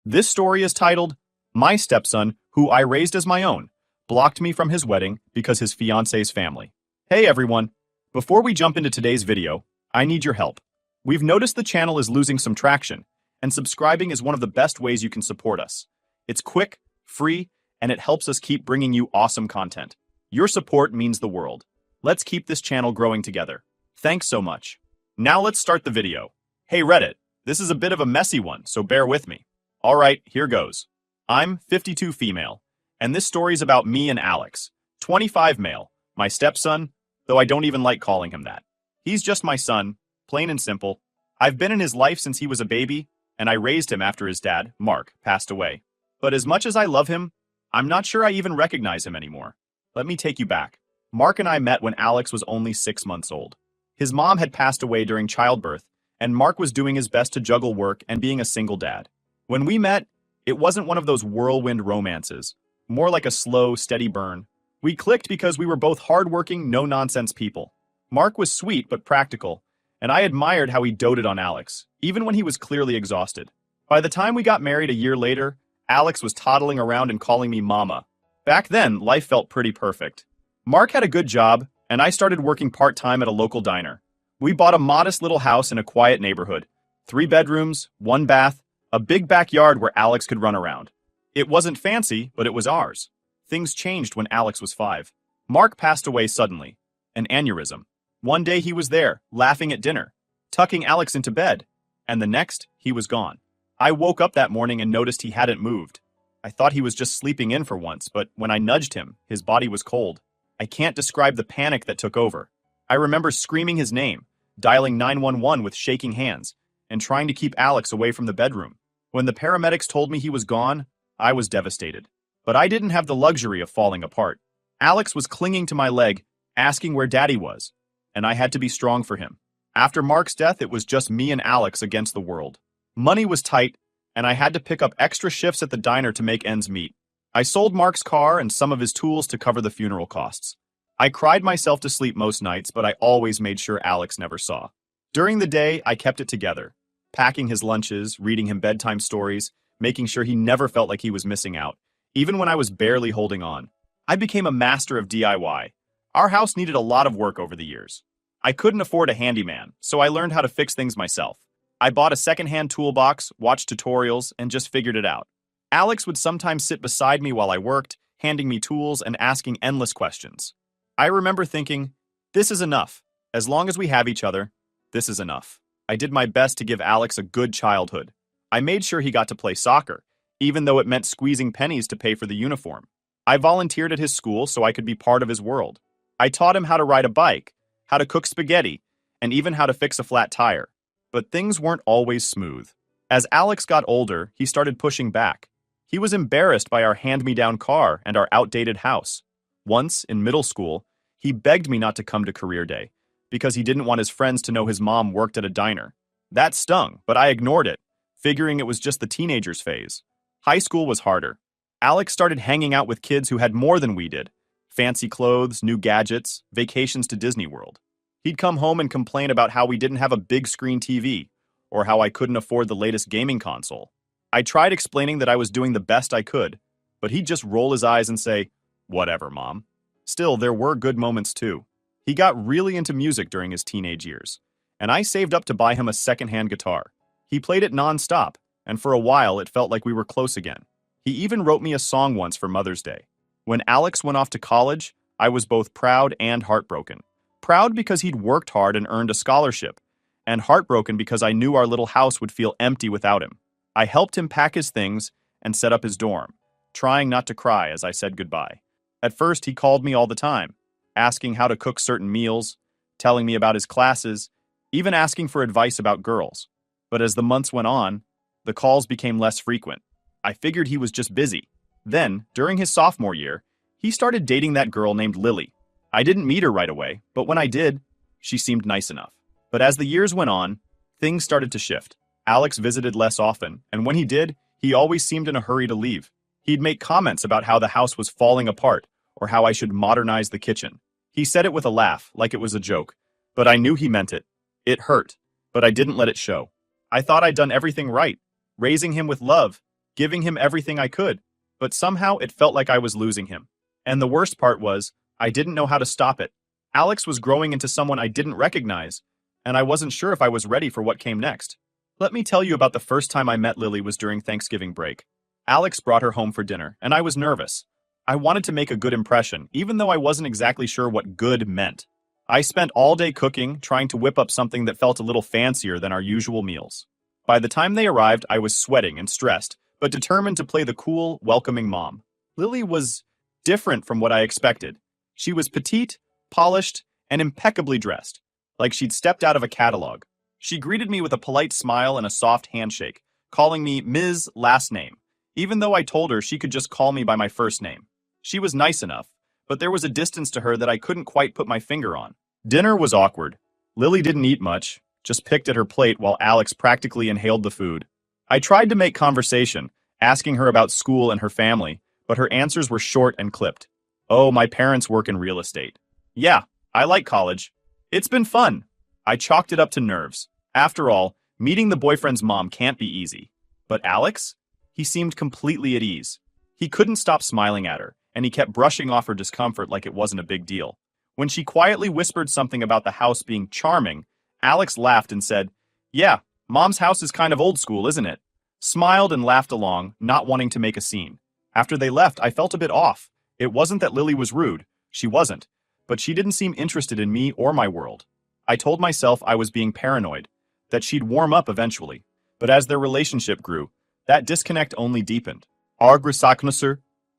This story is titled, My Stepson, Who I Raised as My Own, Blocked Me from His Wedding Because His Fiance's Family. Hey everyone! Before we jump into today's video, I need your help. We've noticed the channel is losing some traction, and subscribing is one of the best ways you can support us. It's quick, free, and it helps us keep bringing you awesome content. Your support means the world. Let's keep this channel growing together. Thanks so much. Now let's start the video. Hey Reddit, this is a bit of a messy one, so bear with me. Alright, here goes. I'm 52 female, and this story's about me and Alex, 25 male, my stepson, though I don't even like calling him that. He's just my son, plain and simple. I've been in his life since he was a baby, and I raised him after his dad, Mark, passed away. But as much as I love him, I'm not sure I even recognize him anymore. Let me take you back. Mark and I met when Alex was only 6 months old. His mom had passed away during childbirth, and Mark was doing his best to juggle work and being a single dad. When we met, it wasn't one of those whirlwind romances, more like a slow, steady burn. We clicked because we were both hardworking, no-nonsense people. Mark was sweet but practical, and I admired how he doted on Alex, even when he was clearly exhausted. By the time we got married a year later, Alex was toddling around and calling me mama. Back then, life felt pretty perfect. Mark had a good job, and I started working part-time at a local diner. We bought a modest little house in a quiet neighborhood. 3 bedrooms, 1 bath, a big backyard where Alex could run around. It wasn't fancy, but it was ours. Things changed when Alex was 5. Mark passed away suddenly. An aneurysm. One day he was there, laughing at dinner, tucking Alex into bed, and the next, he was gone. I woke up that morning and noticed he hadn't moved. I thought he was just sleeping in for once, but when I nudged him, his body was cold. I can't describe the panic that took over. I remember screaming his name, dialing 911 with shaking hands, and trying to keep Alex away from the bedroom. When the paramedics told me he was gone, I was devastated. But I didn't have the luxury of falling apart. Alex was clinging to my leg, asking where Daddy was, and I had to be strong for him. After Mark's death, it was just me and Alex against the world. Money was tight, and I had to pick up extra shifts at the diner to make ends meet. I sold Mark's car and some of his tools to cover the funeral costs. I cried myself to sleep most nights, but I always made sure Alex never saw. During the day, I kept it together, packing his lunches, reading him bedtime stories, making sure he never felt like he was missing out, even when I was barely holding on. I became a master of DIY. Our house needed a lot of work over the years. I couldn't afford a handyman, so I learned how to fix things myself. I bought a secondhand toolbox, watched tutorials, and just figured it out. Alex would sometimes sit beside me while I worked, handing me tools and asking endless questions. I remember thinking, this is enough. As long as we have each other, this is enough. I did my best to give Alex a good childhood. I made sure he got to play soccer, even though it meant squeezing pennies to pay for the uniform. I volunteered at his school so I could be part of his world. I taught him how to ride a bike, how to cook spaghetti, and even how to fix a flat tire. But things weren't always smooth. As Alex got older, he started pushing back. He was embarrassed by our hand-me-down car and our outdated house. Once, in middle school, he begged me not to come to career day, because he didn't want his friends to know his mom worked at a diner. That stung, but I ignored it, figuring it was just the teenager's phase. High school was harder. Alex started hanging out with kids who had more than we did. Fancy clothes, new gadgets, vacations to Disney World. He'd come home and complain about how we didn't have a big screen TV, or how I couldn't afford the latest gaming console. I tried explaining that I was doing the best I could, but he'd just roll his eyes and say, "Whatever, Mom." Still, there were good moments too. He got really into music during his teenage years, and I saved up to buy him a secondhand guitar. He played it non-stop, and for a while it felt like we were close again. He even wrote me a song once for Mother's Day. When Alex went off to college, I was both proud and heartbroken. Proud because he'd worked hard and earned a scholarship, and heartbroken because I knew our little house would feel empty without him. I helped him pack his things and set up his dorm, trying not to cry as I said goodbye. At first, he called me all the time, asking how to cook certain meals, telling me about his classes, even asking for advice about girls. But as the months went on, the calls became less frequent. I figured he was just busy. Then, during his sophomore year, he started dating that girl named Lily. I didn't meet her right away, but when I did, she seemed nice enough. But as the years went on, things started to shift. Alex visited less often, and when he did, he always seemed in a hurry to leave. He'd make comments about how the house was falling apart, or how I should modernize the kitchen. He said it with a laugh, like it was a joke, but I knew he meant it. It hurt, but I didn't let it show. I thought I'd done everything right, raising him with love, giving him everything I could, but somehow it felt like I was losing him. And the worst part was, I didn't know how to stop it. Alex was growing into someone I didn't recognize, and I wasn't sure if I was ready for what came next. Let me tell you about the first time I met Lily was during Thanksgiving break. Alex brought her home for dinner, and I was nervous. I wanted to make a good impression, even though I wasn't exactly sure what good meant. I spent all day cooking, trying to whip up something that felt a little fancier than our usual meals. By the time they arrived, I was sweating and stressed, but determined to play the cool, welcoming mom. Lily was different from what I expected. She was petite, polished, and impeccably dressed, like she'd stepped out of a catalog. She greeted me with a polite smile and a soft handshake, calling me Ms. Last Name, even though I told her she could just call me by my first name. She was nice enough, but there was a distance to her that I couldn't quite put my finger on. Dinner was awkward. Lily didn't eat much, just picked at her plate while Alex practically inhaled the food. I tried to make conversation, asking her about school and her family, but her answers were short and clipped. Oh, my parents work in real estate. Yeah, I like college. It's been fun. I chalked it up to nerves. After all, meeting the boyfriend's mom can't be easy. But Alex? He seemed completely at ease. He couldn't stop smiling at her, and he kept brushing off her discomfort like it wasn't a big deal. When she quietly whispered something about the house being charming, Alex laughed and said, "Yeah, Mom's house is kind of old school, isn't it?" Smiled and laughed along, not wanting to make a scene. After they left, I felt a bit off. It wasn't that Lily was rude. She wasn't. But she didn't seem interested in me or my world. I told myself I was being paranoid, that she'd warm up eventually. But as their relationship grew, that disconnect only deepened.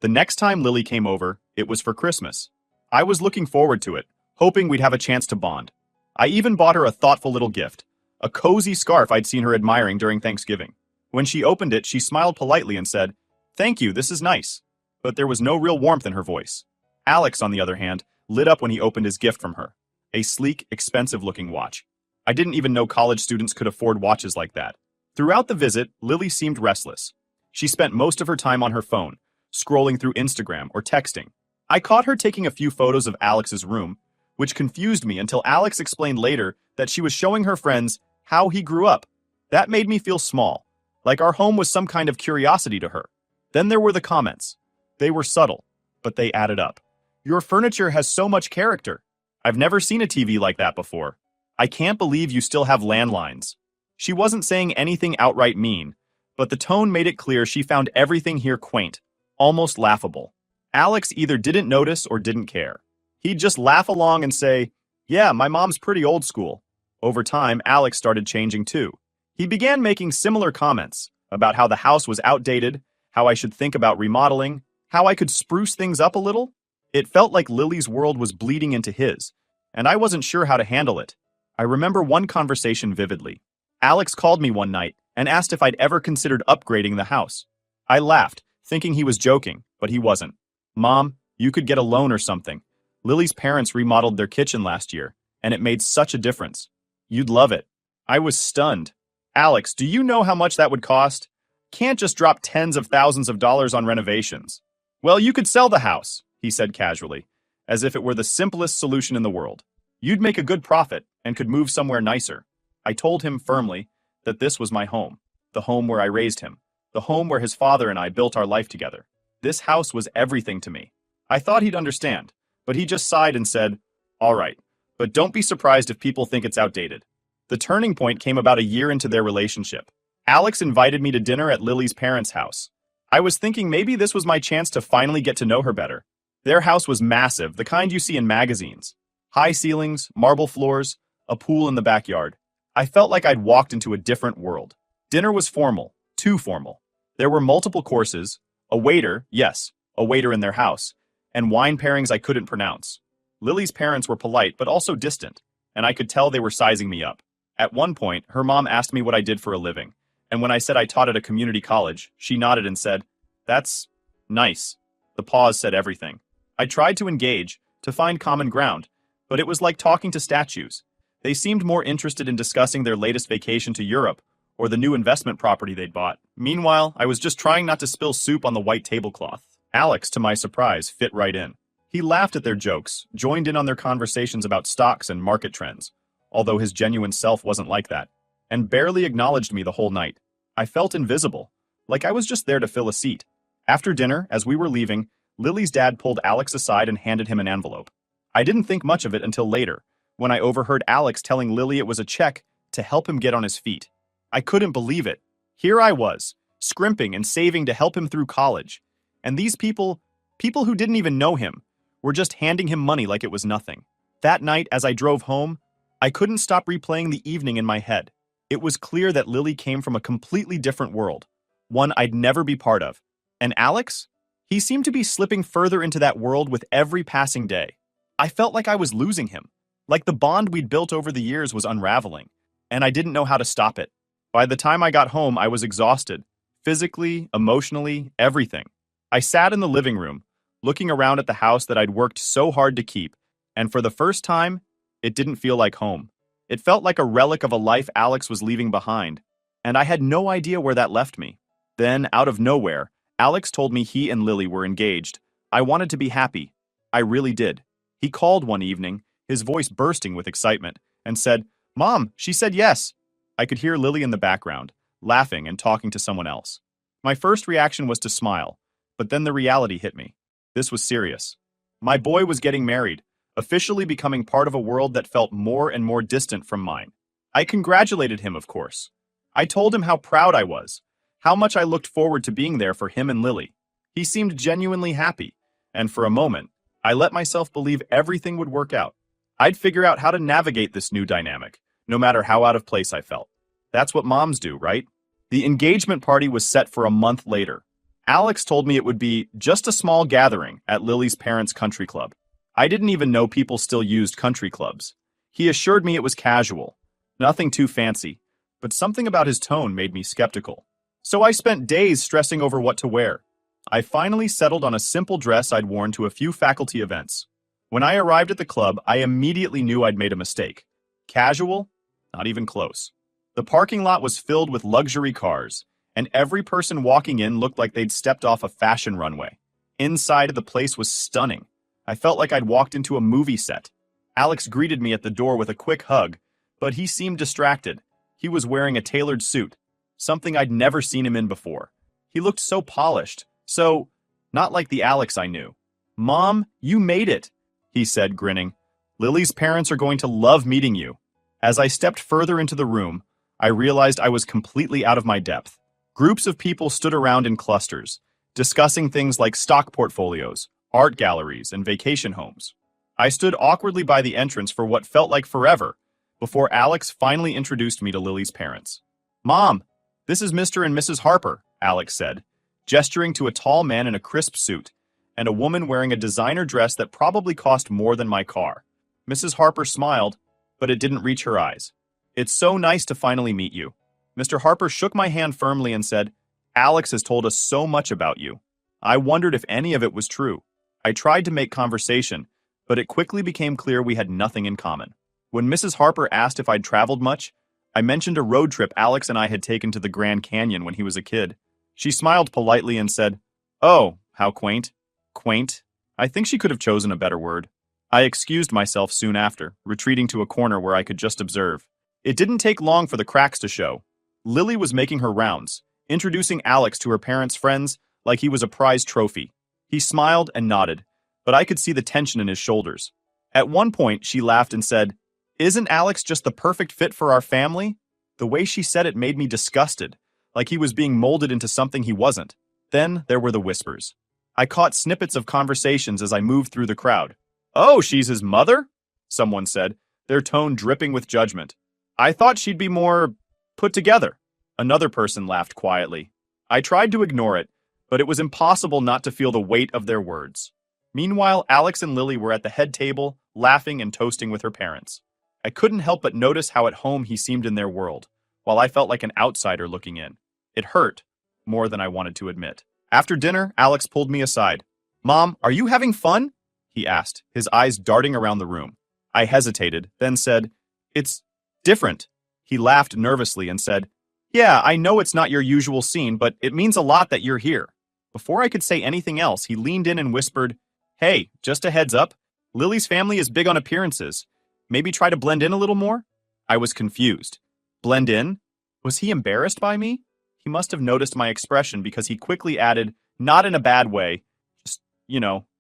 The next time Lily came over, it was for Christmas. I was looking forward to it, hoping we'd have a chance to bond. I even bought her a thoughtful little gift, a cozy scarf I'd seen her admiring during Thanksgiving. When she opened it, she smiled politely and said, "Thank you, this is nice." But there was no real warmth in her voice. Alex, on the other hand, lit up when he opened his gift from her, a sleek, expensive-looking watch. I didn't even know college students could afford watches like that. Throughout the visit, Lily seemed restless. She spent most of her time on her phone, scrolling through Instagram or texting. I caught her taking a few photos of Alex's room, which confused me until Alex explained later that she was showing her friends how he grew up. That made me feel small, like our home was some kind of curiosity to her. Then there were the comments. They were subtle, but they added up. "Your furniture has so much character. I've never seen a TV like that before. I can't believe you still have landlines." She wasn't saying anything outright mean, but the tone made it clear she found everything here quaint, almost laughable. Alex either didn't notice or didn't care. He'd just laugh along and say, "Yeah, my mom's pretty old school." Over time, Alex started changing too. He began making similar comments about how the house was outdated, how I should think about remodeling, how I could spruce things up a little. It felt like Lily's world was bleeding into his, and I wasn't sure how to handle it. I remember one conversation vividly. Alex called me one night and asked if I'd ever considered upgrading the house. I laughed, thinking he was joking, but he wasn't. "Mom, you could get a loan or something. Lily's parents remodeled their kitchen last year, and it made such a difference. You'd love it." I was stunned. "Alex, do you know how much that would cost? Can't just drop tens of thousands of dollars on renovations." "Well, you could sell the house," he said casually, as if it were the simplest solution in the world. "You'd make a good profit and could move somewhere nicer." I told him firmly that this was my home, the home where I raised him, the home where his father and I built our life together. This house was everything to me. I thought he'd understand, but he just sighed and said, "All right, but don't be surprised if people think it's outdated." The turning point came about a year into their relationship. Alex invited me to dinner at Lily's parents' house. I was thinking maybe this was my chance to finally get to know her better. Their house was massive, the kind you see in magazines. High ceilings, marble floors, a pool in the backyard. I felt like I'd walked into a different world. Dinner was formal, too formal. There were multiple courses, a waiter, yes, a waiter in their house, and wine pairings I couldn't pronounce. Lily's parents were polite but also distant, and I could tell they were sizing me up. At one point, her mom asked me what I did for a living, and when I said I taught at a community college, she nodded and said, "That's nice." The pause said everything. I tried to engage, to find common ground, but it was like talking to statues. They seemed more interested in discussing their latest vacation to Europe or the new investment property they'd bought. Meanwhile, I was just trying not to spill soup on the white tablecloth. Alex, to my surprise, fit right in. He laughed at their jokes, joined in on their conversations about stocks and market trends, although his genuine self wasn't like that, and barely acknowledged me the whole night. I felt invisible, like I was just there to fill a seat. After dinner, as we were leaving, Lily's dad pulled Alex aside and handed him an envelope. I didn't think much of it until later, when I overheard Alex telling Lily it was a check to help him get on his feet. I couldn't believe it. Here I was, scrimping and saving to help him through college. And these people who didn't even know him, were just handing him money like it was nothing. That night, as I drove home, I couldn't stop replaying the evening in my head. It was clear that Lily came from a completely different world, one I'd never be part of. And Alex? He seemed to be slipping further into that world with every passing day. I felt like I was losing him, like the bond we'd built over the years was unraveling, and I didn't know how to stop it. By the time I got home, I was exhausted, physically, emotionally, everything. I sat in the living room, looking around at the house that I'd worked so hard to keep, and for the first time, it didn't feel like home. It felt like a relic of a life Alex was leaving behind, and I had no idea where that left me. Then, out of nowhere, Alex told me he and Lily were engaged. I wanted to be happy. I really did. He called one evening, his voice bursting with excitement, and said, "Mom, she said yes." I could hear Lily in the background, laughing and talking to someone else. My first reaction was to smile, but then the reality hit me. This was serious. My boy was getting married, officially becoming part of a world that felt more and more distant from mine. I congratulated him, of course. I told him how proud I was, how much I looked forward to being there for him and Lily. He seemed genuinely happy, and for a moment, I let myself believe everything would work out. I'd figure out how to navigate this new dynamic, no matter how out of place I felt. That's what moms do, right? The engagement party was set for a month later. Alex told me it would be just a small gathering at Lily's parents' country club. I didn't even know people still used country clubs. He assured me it was casual, nothing too fancy, but something about his tone made me skeptical. So I spent days stressing over what to wear. I finally settled on a simple dress I'd worn to a few faculty events. When I arrived at the club, I immediately knew I'd made a mistake. Casual? Not even close. The parking lot was filled with luxury cars, and every person walking in looked like they'd stepped off a fashion runway. Inside, the place was stunning. I felt like I'd walked into a movie set. Alex greeted me at the door with a quick hug, but he seemed distracted. He was wearing a tailored suit, something I'd never seen him in before. He looked so polished, so not like the Alex I knew. "Mom, you made it," he said, grinning. "Lily's parents are going to love meeting you." As I stepped further into the room, I realized I was completely out of my depth. Groups of people stood around in clusters, discussing things like stock portfolios, art galleries, and vacation homes. I stood awkwardly by the entrance for what felt like forever, before Alex finally introduced me to Lily's parents. "Mom, this is Mr. and Mrs. Harper," Alex said, gesturing to a tall man in a crisp suit, and a woman wearing a designer dress that probably cost more than my car. Mrs. Harper smiled, but it didn't reach her eyes. "It's so nice to finally meet you." Mr. Harper shook my hand firmly and said, "Alex has told us so much about you." I wondered if any of it was true. I tried to make conversation, but it quickly became clear we had nothing in common. When Mrs. Harper asked if I'd traveled much, I mentioned a road trip Alex and I had taken to the Grand Canyon when he was a kid. She smiled politely and said, "Oh, how quaint." Quaint? I think she could have chosen a better word. I excused myself soon after, retreating to a corner where I could just observe. It didn't take long for the cracks to show. Lily was making her rounds, introducing Alex to her parents' friends like he was a prize trophy. He smiled and nodded, but I could see the tension in his shoulders. At one point, she laughed and said, "Isn't Alex just the perfect fit for our family?" The way she said it made me disgusted, like he was being molded into something he wasn't. Then there were the whispers. I caught snippets of conversations as I moved through the crowd. "Oh, she's his mother?" someone said, their tone dripping with judgment. "I thought she'd be more put together." Another person laughed quietly. I tried to ignore it, but it was impossible not to feel the weight of their words. Meanwhile, Alex and Lily were at the head table, laughing and toasting with her parents. I couldn't help but notice how at home he seemed in their world, while I felt like an outsider looking in. It hurt, more than I wanted to admit. After dinner, Alex pulled me aside. "Mom, are you having fun?" he asked, his eyes darting around the room. I hesitated, then said, "It's different." He laughed nervously and said, "Yeah, I know it's not your usual scene, but it means a lot that you're here." Before I could say anything else, he leaned in and whispered, "Hey, just a heads up. Lily's family is big on appearances. Maybe try to blend in a little more?" I was confused. Blend in? Was he embarrassed by me? He must have noticed my expression because he quickly added, not in a bad way, just,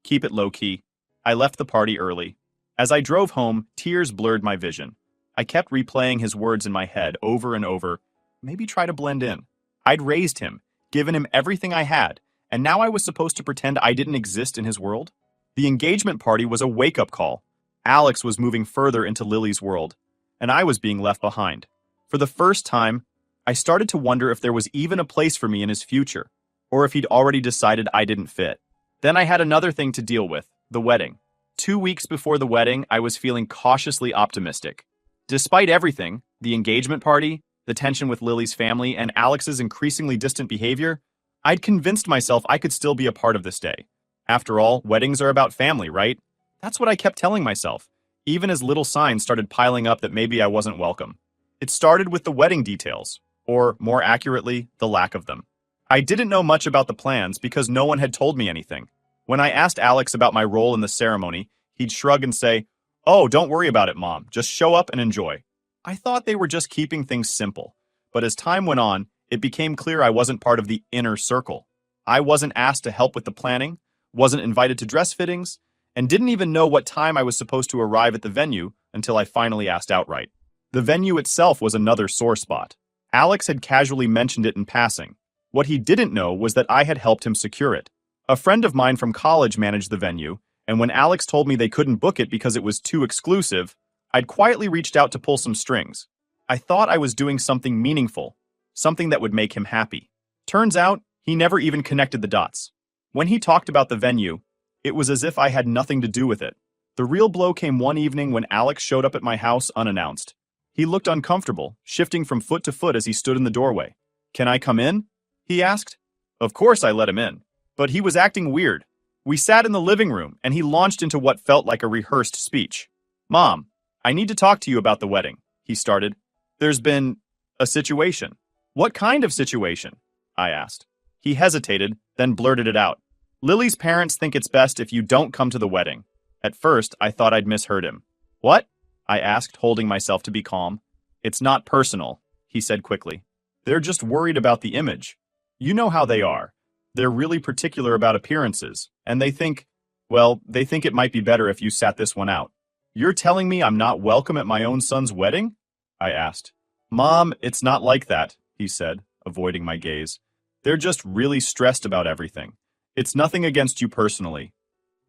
keep it low-key. I left the party early. As I drove home, tears blurred my vision. I kept replaying his words in my head over and over, maybe try to blend in. I'd raised him, given him everything I had, and now I was supposed to pretend I didn't exist in his world? The engagement party was a wake-up call. Alex was moving further into Lily's world, and I was being left behind. For the first time, I started to wonder if there was even a place for me in his future, or if he'd already decided I didn't fit. Then I had another thing to deal with, the wedding. 2 weeks before the wedding, I was feeling cautiously optimistic. Despite everything, the engagement party, the tension with Lily's family, and Alex's increasingly distant behavior, I'd convinced myself I could still be a part of this day. After all, weddings are about family, right? That's what I kept telling myself, even as little signs started piling up that maybe I wasn't welcome. It started with the wedding details, or more accurately, the lack of them. I didn't know much about the plans because no one had told me anything. When I asked Alex about my role in the ceremony, he'd shrug and say, "Oh, don't worry about it, Mom. Just show up and enjoy." I thought they were just keeping things simple, but as time went on, it became clear I wasn't part of the inner circle. I wasn't asked to help with the planning, wasn't invited to dress fittings, and didn't even know what time I was supposed to arrive at the venue until I finally asked outright. The venue itself was another sore spot. Alex had casually mentioned it in passing. What he didn't know was that I had helped him secure it. A friend of mine from college managed the venue, and when Alex told me they couldn't book it because it was too exclusive, I'd quietly reached out to pull some strings. I thought I was doing something meaningful, something that would make him happy. Turns out, he never even connected the dots. When he talked about the venue, it was as if I had nothing to do with it. The real blow came one evening when Alex showed up at my house unannounced. He looked uncomfortable, shifting from foot to foot as he stood in the doorway. "Can I come in?" he asked. Of course I let him in, but he was acting weird. We sat in the living room, and he launched into what felt like a rehearsed speech. "Mom, I need to talk to you about the wedding," he started. "There's been a situation." "What kind of situation?" I asked. He hesitated, then blurted it out. "Lily's parents think it's best if you don't come to the wedding." At first, I thought I'd misheard him. "What?" I asked, holding myself to be calm. "It's not personal," he said quickly. "They're just worried about the image. You know how they are. They're really particular about appearances, and they think it might be better if you sat this one out." "You're telling me I'm not welcome at my own son's wedding?" I asked. "Mom, it's not like that," he said, avoiding my gaze. "They're just really stressed about everything. It's nothing against you personally."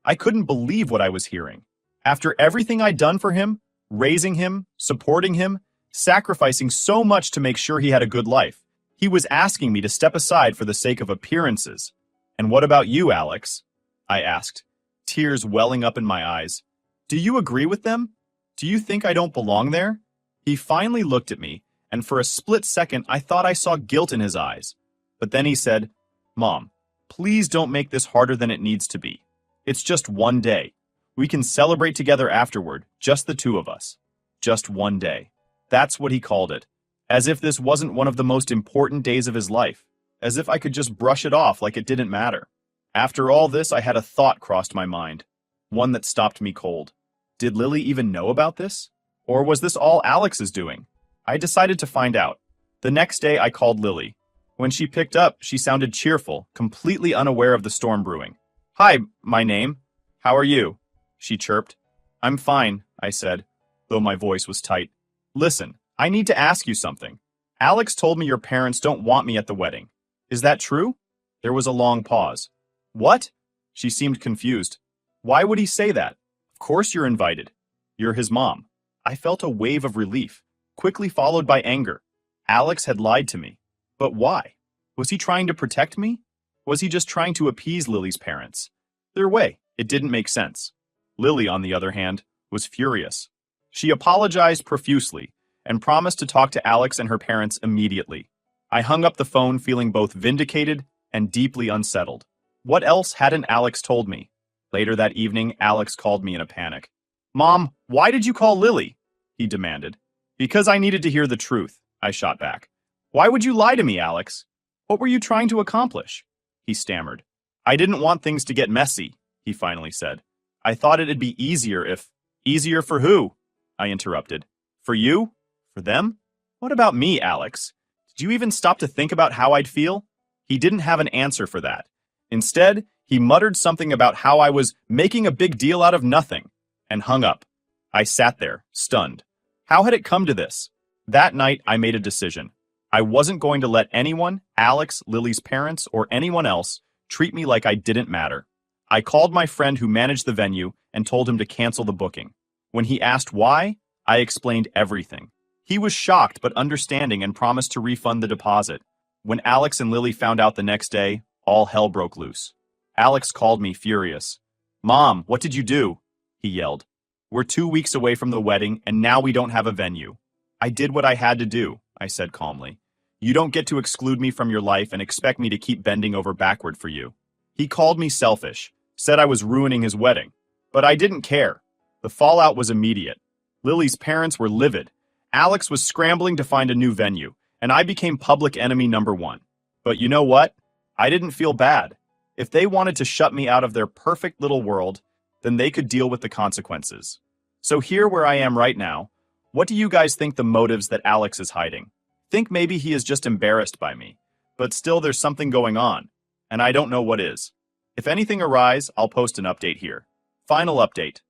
I couldn't believe what I was hearing. After everything I'd done for him, raising him, supporting him, sacrificing so much to make sure he had a good life, he was asking me to step aside for the sake of appearances. "And what about you, Alex?" I asked, tears welling up in my eyes. "Do you agree with them? Do you think I don't belong there?" He finally looked at me, and for a split second I thought I saw guilt in his eyes. But then he said, "Mom, please don't make this harder than it needs to be. It's just one day. We can celebrate together afterward, just the two of us. Just one day." That's what he called it. As if this wasn't one of the most important days of his life. As if I could just brush it off like it didn't matter. After all this, I had a thought crossed my mind. One that stopped me cold. Did Lily even know about this? Or was this all Alex's doing? I decided to find out. The next day, I called Lily. When she picked up, she sounded cheerful, completely unaware of the storm brewing. "Hi, my name. How are you?" she chirped. "I'm fine," I said, though my voice was tight. "Listen, I need to ask you something. Alex told me your parents don't want me at the wedding. Is that true?" There was a long pause. "What?" She seemed confused. "Why would he say that? Of course you're invited. You're his mom." I felt a wave of relief, quickly followed by anger. Alex had lied to me. But why? Was he trying to protect me? Was he just trying to appease Lily's parents? Either way, it didn't make sense. Lily, on the other hand, was furious. She apologized profusely and promised to talk to Alex and her parents immediately. I hung up the phone feeling both vindicated and deeply unsettled. What else hadn't Alex told me? Later that evening, Alex called me in a panic. "Mom, why did you call Lily?" he demanded. "Because I needed to hear the truth," I shot back. "Why would you lie to me, Alex? What were you trying to accomplish?" He stammered. "I didn't want things to get messy," he finally said. "I thought it'd be easier if—" "Easier for who?" I interrupted. "For you? For them? What about me, Alex? Do you even stop to think about how I'd feel? He didn't have an answer for that. Instead, he muttered something about how I was making a big deal out of nothing, and hung up. I sat there, stunned. How had it come to this? That night, I made a decision. I wasn't going to let anyone, Alex, Lily's parents, or anyone else, treat me like I didn't matter. I called my friend who managed the venue and told him to cancel the booking. When he asked why, I explained everything. He was shocked but understanding and promised to refund the deposit. When Alex and Lily found out the next day, all hell broke loose. Alex called me furious. "Mom, what did you do?" he yelled. "We're 2 weeks away from the wedding and now we don't have a venue." "I did what I had to do," I said calmly. "You don't get to exclude me from your life and expect me to keep bending over backward for you." He called me selfish, said I was ruining his wedding. But I didn't care. The fallout was immediate. Lily's parents were livid. Alex was scrambling to find a new venue, and I became public enemy number one. But you know what? I didn't feel bad. If they wanted to shut me out of their perfect little world, then they could deal with the consequences. So here where I am right now, what do you guys think the motives that Alex is hiding? Think maybe he is just embarrassed by me, but still there's something going on, and I don't know what is. If anything arises, I'll post an update here. Final update.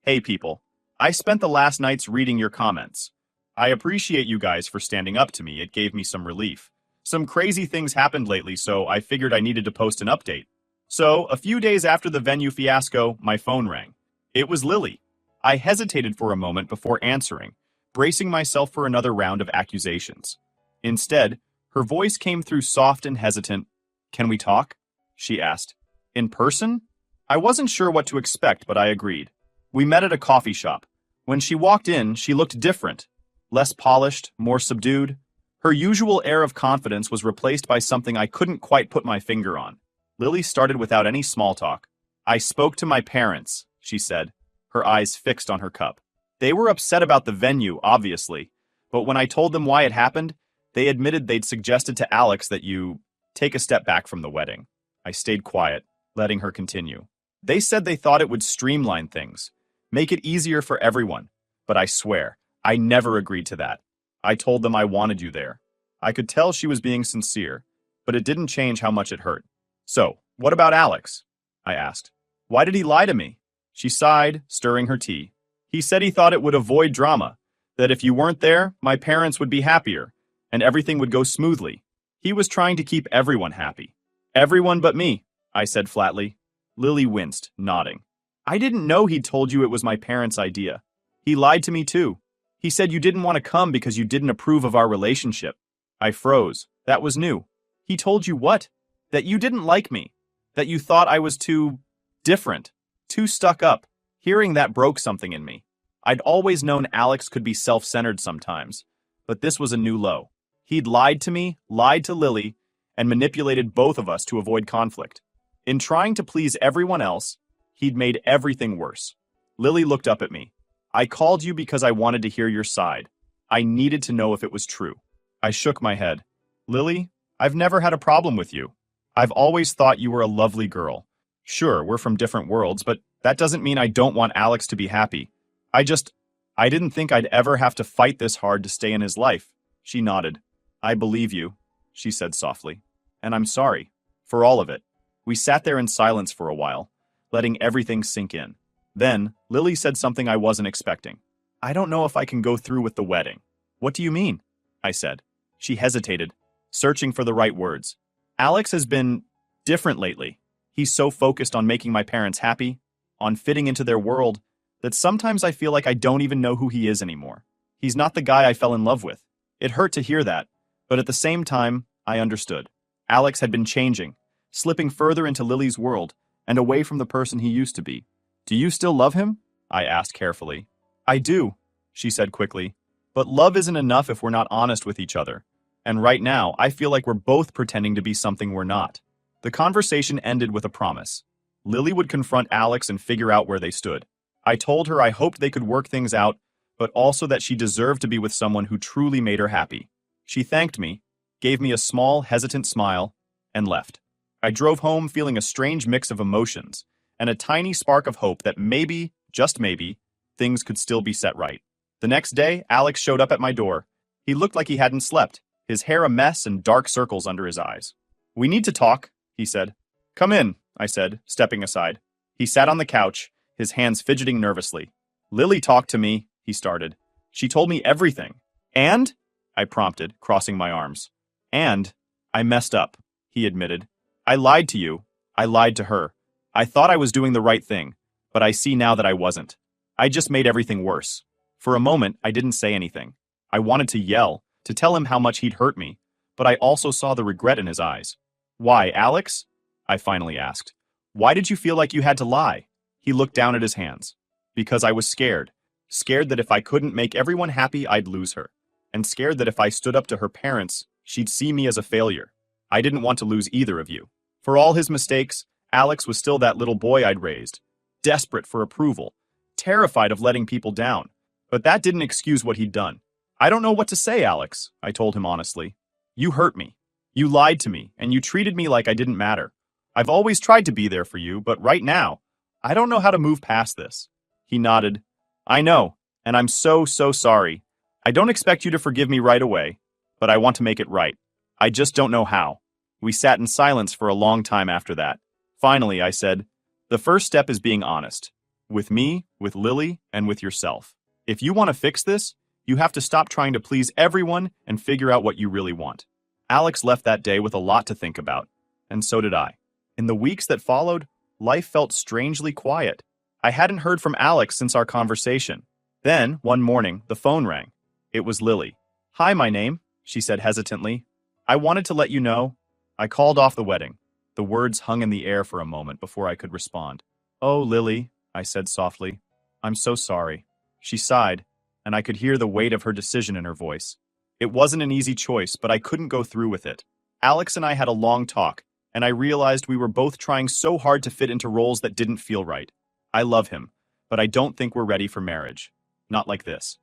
Hey people, I spent the last nights reading your comments. I appreciate you guys for standing up to me. It gave me some relief. Some crazy things happened lately, so I figured I needed to post an update. So, a few days after the venue fiasco, my phone rang. It was Lily. I hesitated for a moment before answering, bracing myself for another round of accusations. Instead, her voice came through soft and hesitant. "Can we talk?" she asked. "In person?" I wasn't sure what to expect, but I agreed. We met at a coffee shop. When she walked in, she looked different. Less polished, more subdued. Her usual air of confidence was replaced by something I couldn't quite put my finger on. Lily started without any small talk. "I spoke to my parents," she said, her eyes fixed on her cup. "They were upset about the venue, obviously, but when I told them why it happened, they admitted they'd suggested to Alex that you take a step back from the wedding." I stayed quiet, letting her continue. "They said they thought it would streamline things, make it easier for everyone, but I swear, I never agreed to that. I told them I wanted you there." I could tell she was being sincere, but it didn't change how much it hurt. "So, what about Alex?" I asked. "Why did he lie to me?" She sighed, stirring her tea. "He said he thought it would avoid drama, that if you weren't there, my parents would be happier, and everything would go smoothly. He was trying to keep everyone happy." "Everyone but me," I said flatly. Lily winced, nodding. "I didn't know he'd told you it was my parents' idea. He lied to me too. He said you didn't want to come because you didn't approve of our relationship." I froze. That was new. "He told you what? That you didn't like me. That you thought I was too different, too stuck up." Hearing that broke something in me. I'd always known Alex could be self-centered sometimes, but this was a new low. He'd lied to me, lied to Lily, and manipulated both of us to avoid conflict. In trying to please everyone else, he'd made everything worse. Lily looked up at me. "I called you because I wanted to hear your side. I needed to know if it was true." I shook my head. "Lily, I've never had a problem with you. I've always thought you were a lovely girl. Sure, we're from different worlds, but that doesn't mean I don't want Alex to be happy. I didn't think I'd ever have to fight this hard to stay in his life." She nodded. "I believe you," she said softly. "And I'm sorry. For all of it." We sat there in silence for a while, letting everything sink in. Then, Lily said something I wasn't expecting. "I don't know if I can go through with the wedding." "What do you mean?" I said. She hesitated, searching for the right words. "Alex has been different lately. He's so focused on making my parents happy, on fitting into their world, that sometimes I feel like I don't even know who he is anymore. He's not the guy I fell in love with." It hurt to hear that, but at the same time, I understood. Alex had been changing, slipping further into Lily's world and away from the person he used to be. "Do you still love him?" I asked carefully. "I do," she said quickly. "But love isn't enough if we're not honest with each other. And right now, I feel like we're both pretending to be something we're not." The conversation ended with a promise. Lily would confront Alex and figure out where they stood. I told her I hoped they could work things out, but also that she deserved to be with someone who truly made her happy. She thanked me, gave me a small, hesitant smile, and left. I drove home feeling a strange mix of emotions and a tiny spark of hope that maybe, just maybe, things could still be set right. The next day, Alex showed up at my door. He looked like he hadn't slept. his hair a mess and dark circles under his eyes. "We need to talk," he said. "Come in," I said, stepping aside. He sat on the couch, his hands fidgeting nervously. "Lily talked to me," he started. "She told me everything." "And?" I prompted, crossing my arms. "And I messed up," he admitted. "I lied to you. I lied to her. I thought I was doing the right thing, but I see now that I wasn't. I just made everything worse." For a moment, I didn't say anything. I wanted to yell, to tell him how much he'd hurt me, but I also saw the regret in his eyes. "Why, Alex?" I finally asked. "Why did you feel like you had to lie?" He looked down at his hands. "Because I was scared. Scared that if I couldn't make everyone happy, I'd lose her. And scared that if I stood up to her parents, she'd see me as a failure. I didn't want to lose either of you." For all his mistakes, Alex was still that little boy I'd raised, desperate for approval, terrified of letting people down. But that didn't excuse what he'd done. "I don't know what to say, Alex," I told him honestly. "You hurt me. You lied to me, and you treated me like I didn't matter. I've always tried to be there for you, but right now, I don't know how to move past this." He nodded. "I know, and I'm so sorry. I don't expect you to forgive me right away, but I want to make it right. I just don't know how." We sat in silence for a long time after that. Finally, I said, "The first step is being honest. With me, with Lily, and with yourself. If you want to fix this, you have to stop trying to please everyone and figure out what you really want." Alex left that day with a lot to think about, and so did I. In the weeks that followed, life felt strangely quiet. I hadn't heard from Alex since our conversation. Then, one morning, the phone rang. It was Lily. "Hi, my name," she said hesitantly. "I wanted to let you know." I called off the wedding. The words hung in the air for a moment before I could respond. "Oh, Lily," I said softly. "I'm so sorry." She sighed, and I could hear the weight of her decision in her voice. It wasn't an easy choice, but I couldn't go through with it. Alex and I had a long talk, and I realized we were both trying so hard to fit into roles that didn't feel right. I love him, but I don't think we're ready for marriage. Not like this.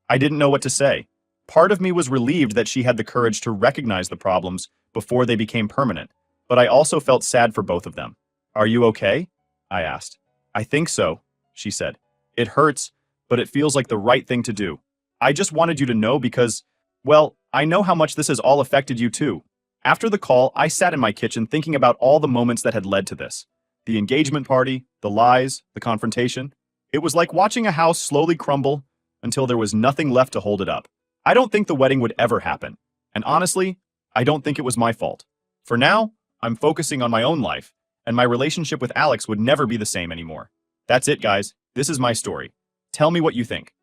I didn't know what to say. Part of me was relieved that she had the courage to recognize the problems before they became permanent, but I also felt sad for both of them. "Are you okay?" I asked. "I think so," she said. "It hurts, but it feels like the right thing to do. I just wanted you to know because, well, I know how much this has all affected you too." After the call, I sat in my kitchen thinking about all the moments that had led to this. The engagement party, the lies, the confrontation. It was like watching a house slowly crumble until there was nothing left to hold it up. I don't think the wedding would ever happen. And honestly, I don't think it was my fault. For now, I'm focusing on my own life, and my relationship with Alex would never be the same anymore. That's it, guys. This is my story. Tell me what you think.